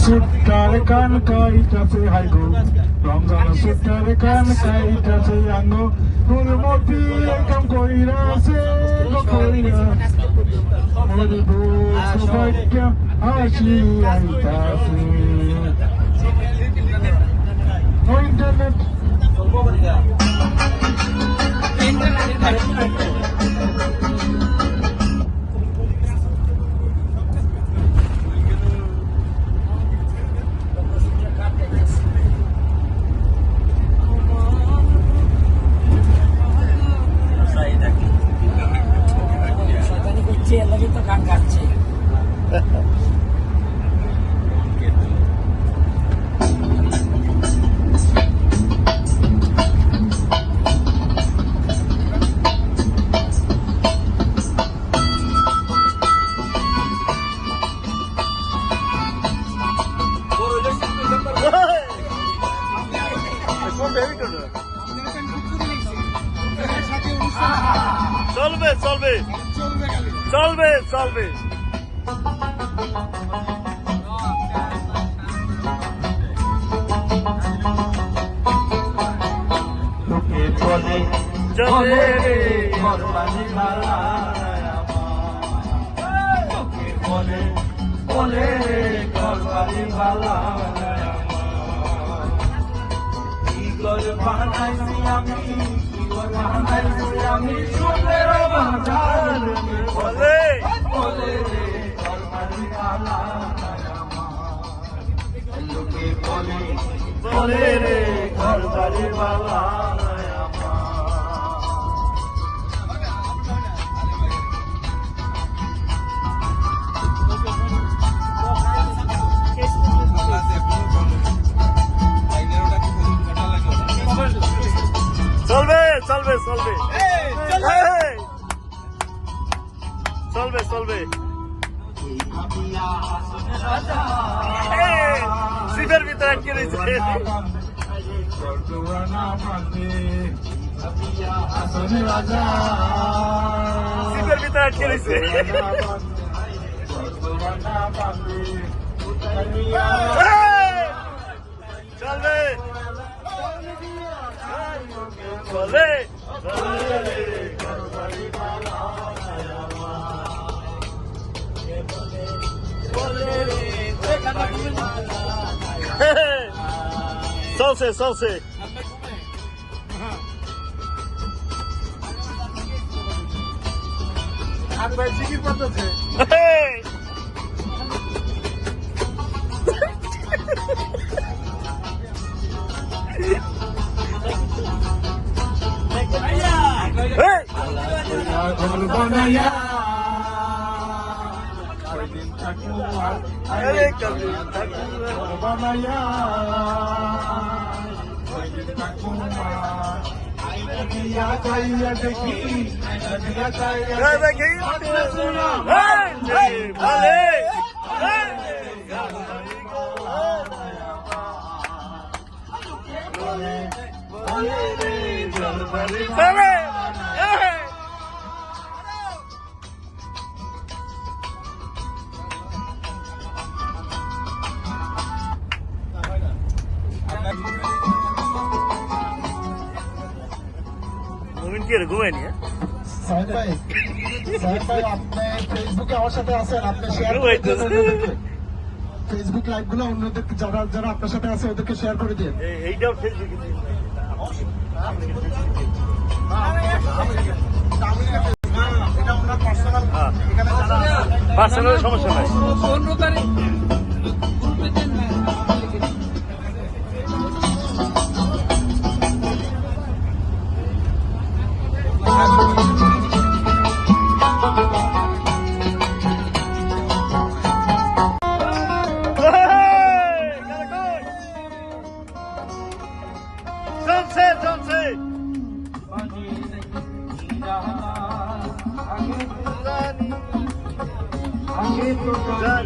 সুট্টার কান কাইটাছে হাইগো রমজান সুট্টার কান কাইটাছে আঙ্গো ফুলমতি কাম কইরাছে কইরা মোর বুক ভাগ্য হাসি আইতাছে internet lagi tuh kan kaci. Salve. লোকে বলে চলে কোরবানি মালা লোকে বলে কোরবানি মালা কি গর বানাইছি আমি সুন্দর বাজার বলে লোকে বলে রে ঘর বাড়ি বালা Salve. Siber bir tane gelirse. Siber bir tane gelirse. Salve. Salse. আর ভাই জিগির পড়তেছে ঘুমাইনি সাহেব ভাই আপনি ফেসবুকে আমার সাথে আছেন আপনি শেয়ার ফেসবুক লাইভ গুলো অন্যদেরকে যারা আপনার সাথে আছে ওদেরকে শেয়ার করে দিন এইটাও ফেসবুকে পার্সোনাল সমস্যা নাই জানি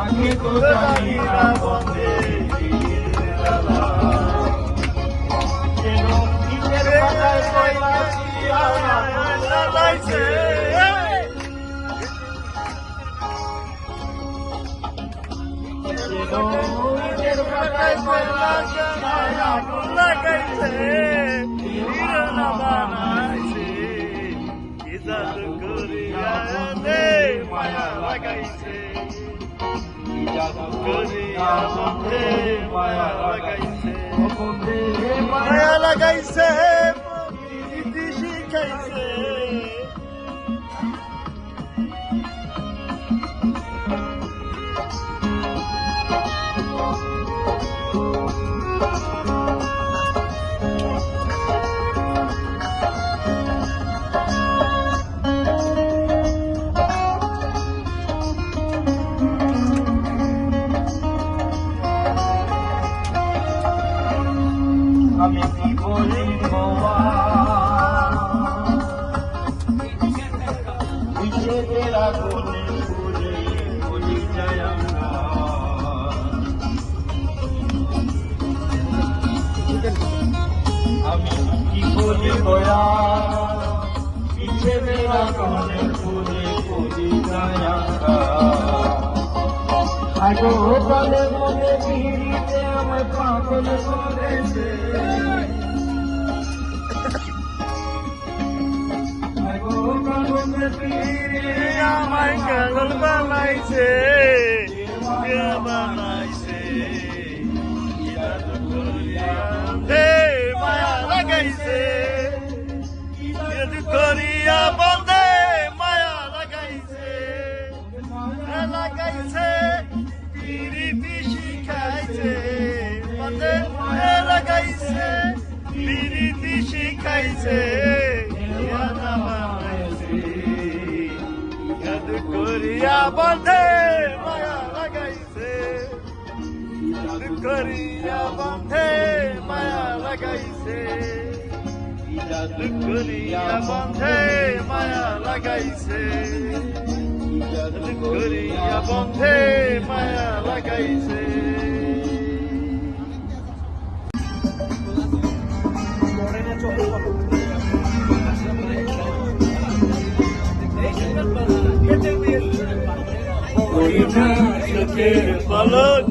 আগে তো জানি না বন্ধে লাগাইছে আগুন লাগাইছে হিরোনা বানাইছে কি জাদু করিয়া দে মায়া লাগাইছে কি জাদু করিয়া বন্ধে মায়া লাগাইছে মায়া লাগাইছে ইতি শিখাইছে আমি কি বলিব বিশেষের আগুনে পুড়ে বলি যায় আমি কি বলিব বিশেষের আগুনে পুড়ে বলি যায় আগো বলে বলে ভিড়িতে আমার পাগল করেছে আগো বলে ভিড়িতে আমায় কাগল বানাইছে কে বানাইছে হে মায়া লাগাইছে করিয়া বন্ধে মায়া লাগাইছে লাগাইছে পিরিতি শিখাইছে বন্ধে লাগাইছে পিরিতি শিখাইছে করিয়া বন্ধে মায়া লাগাইছে করিয়া বন্ধে মায়া লাগাইছে করিয়া বন্ধে মায়া লাগাইছে করিয়া বন্ধে মায়া লাগাইছে চোখের পলক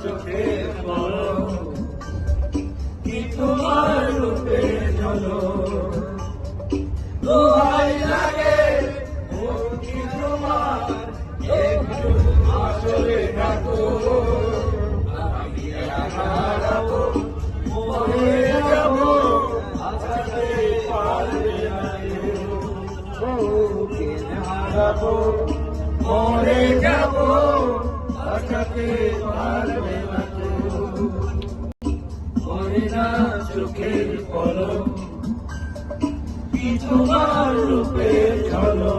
চোখের পলক কি তোমার রূপে চলো দোহাই লাগে কি তোমার একটু আসলে ডাকো আমি হারাবো মরে যাবো আছাতে পারবে না ওকে হারাবো মরে যাবো আছাতে পারবে না মরে না চোখের পলক কি তোমার রূপে চলো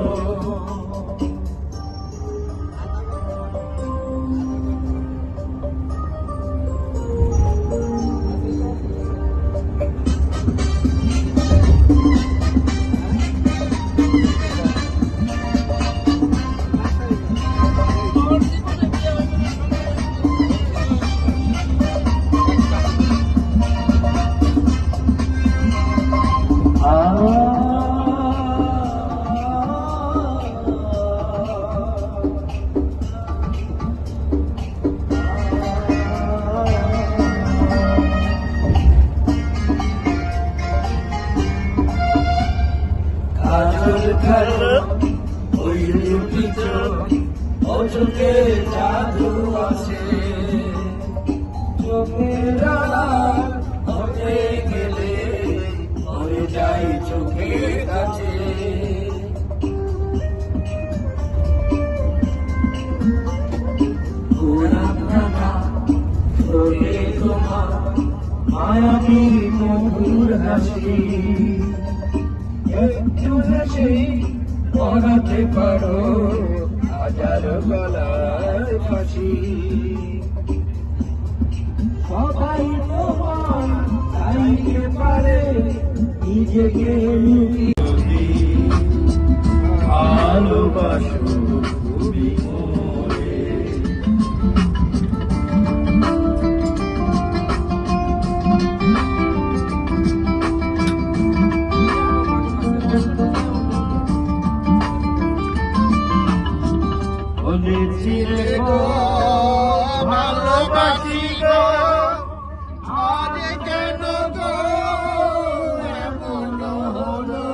ওই লুকিত চোখে জাদু আছে চোখের হতে গেলে মরে যাই চোখের কাছে মায়াবী মধুর হাসি একটু হাসি পড়াতে পারো হাজার গলার ফাঁসি সবাই তোমার চাইতে পারে নিজেকে ভালোবাসো তুমি মোরে বলেছিলে গো ভালোবাসি গো, আজ কেন গো এমন হলো?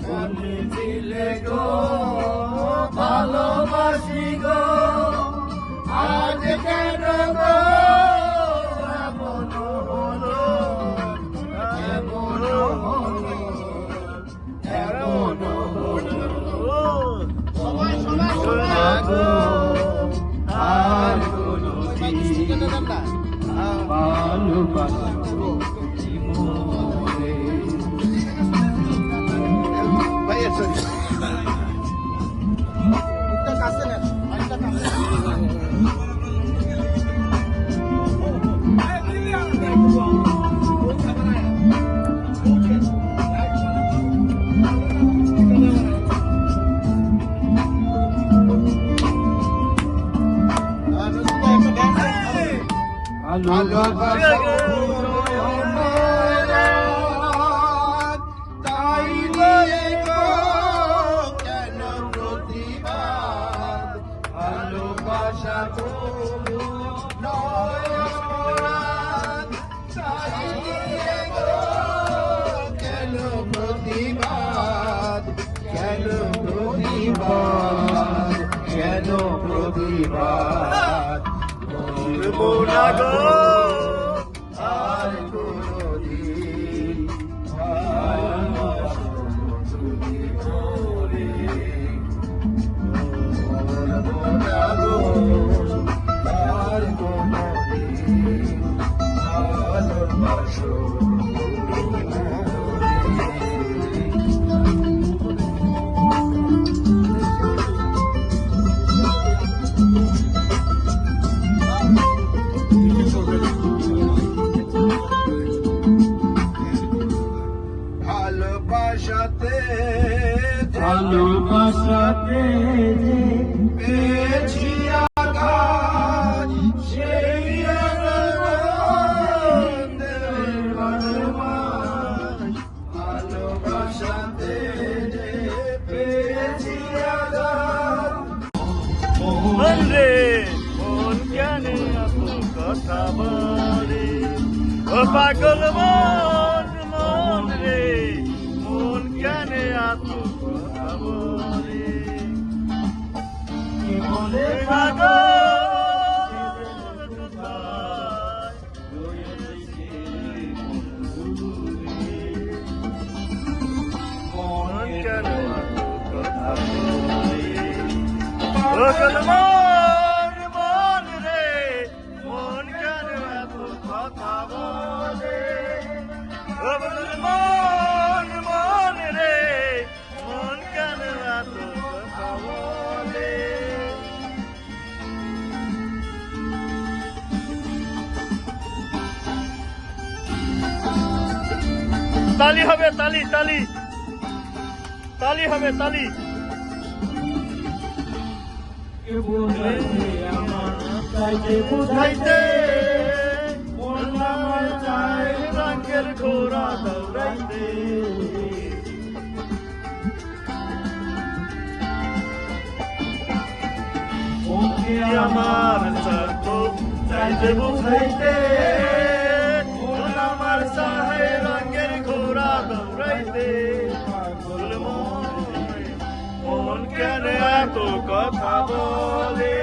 বলেছিলে গো ভালোবাসি গো, আজ কেন গো এমন হলো? এমন হলো, এমন হলো। আর কোনদিন ভালোবাসবো জীবনে। তাই বলে গো কেন প্রতিবাদ? ভালোবাসা বলো নয় অপরাধ, তাই বলে গো কেন প্রতিবাদ? কেন প্রতিবাদ? কেন প্রতিবাদ? বলবো না গো আর কোনদিন ভালোবাসবো জীবনে। বলবো না গো আর কোনদিন ভালোবাসবো জীবনে। ভালোবাসাতে যে পেয়েছি আঘাত, সেই আনন্দ ভালোবাসাতে যে পেয়েছি আঘাত। মন রে মন কেন এত কথা বলে? ও পাগল মন, মন রে মন কেন এত কথা বলে? কি বলে পাগল কোথায় রয়েছে মন কেন এত কথা বলে? পাগল মন, মন রে মন কেন এত কথা বলে? পাগল মন, মন রে মন কেন এত কথা বলে? তালি হবে, তালি তালি তালি হবে, তালি। কে বোঝাইতে আমার চাইতে বুঝাইতে মন আমার চাই রঙের ঘোড়া দৌড়াইতে। ওকে আমার স্বার্থ চাইতে বুঝাইতে মন আমার চাহে রঙের ঘোড়া দৌড়াইতে। পাগল মন কেন এত কথা বলে?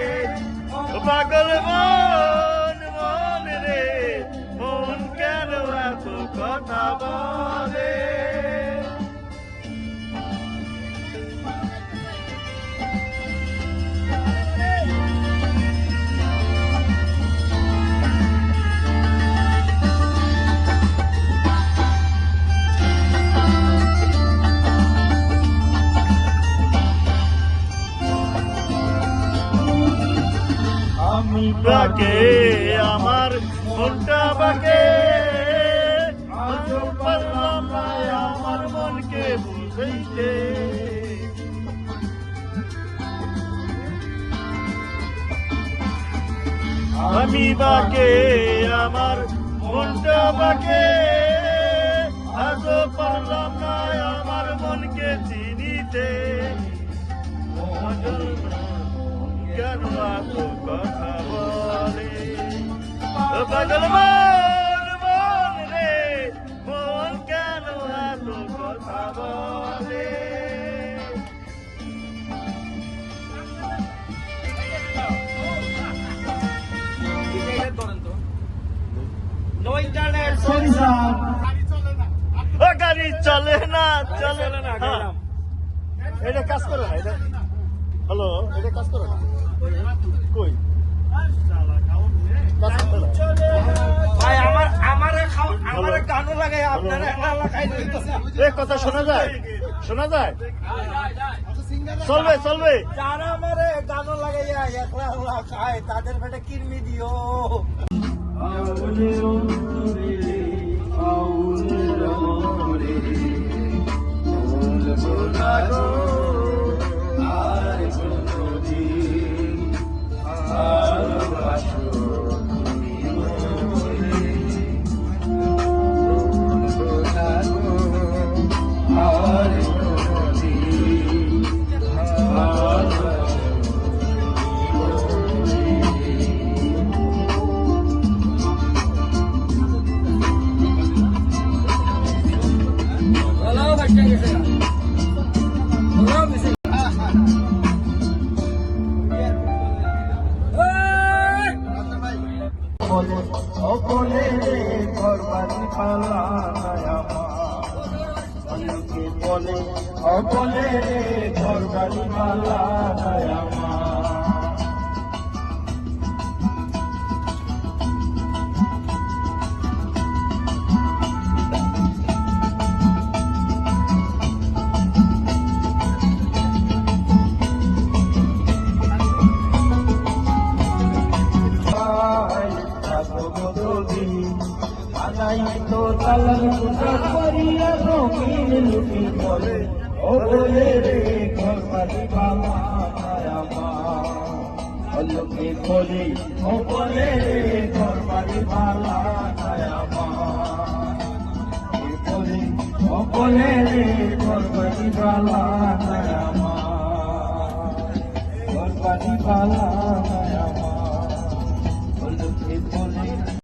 পাগল মন, মন রে মন কেন এত কথা বলে? আমি বাকে আমার মনটা বাকে, আজও পারলাম না আমার মনকে বুঝাইতে। আমি বাকে আমার মনটা বাকে, আজও পারলাম না আমার মনকে চিনিতে। পাগল মন, এত কথা বলে ও পাগল মন মন রে মন কেন এত কথা বলে নো ইন্টারনেট সরি স্যার ও গাড়ি চলে না চলে না এটা কাজ করে না এটা হ্যালো এটা কাজ করে না কই কাজ করে না ভাই আমারে গানও লাগাই আপনারা লাগাই এ কথা শোনা যায় শোনা যায় চলবে চলবে যারা আমারে গানও লাগাইয়া একলা খায় তাদের পেটে কিরমি দিও অপলে করবানি পালা অনেকে বলে অপলে করবানি পালা তো তালার পূজা করিয়া রঙিন লুটি বলে ও বলে রে ঘরবাড়ি বাবা লোকে বলে ও বলে রে ঘরবাড়ি বালা ও বলে রে ঘরবাড়ি বালা ঘরবাড়ি বালা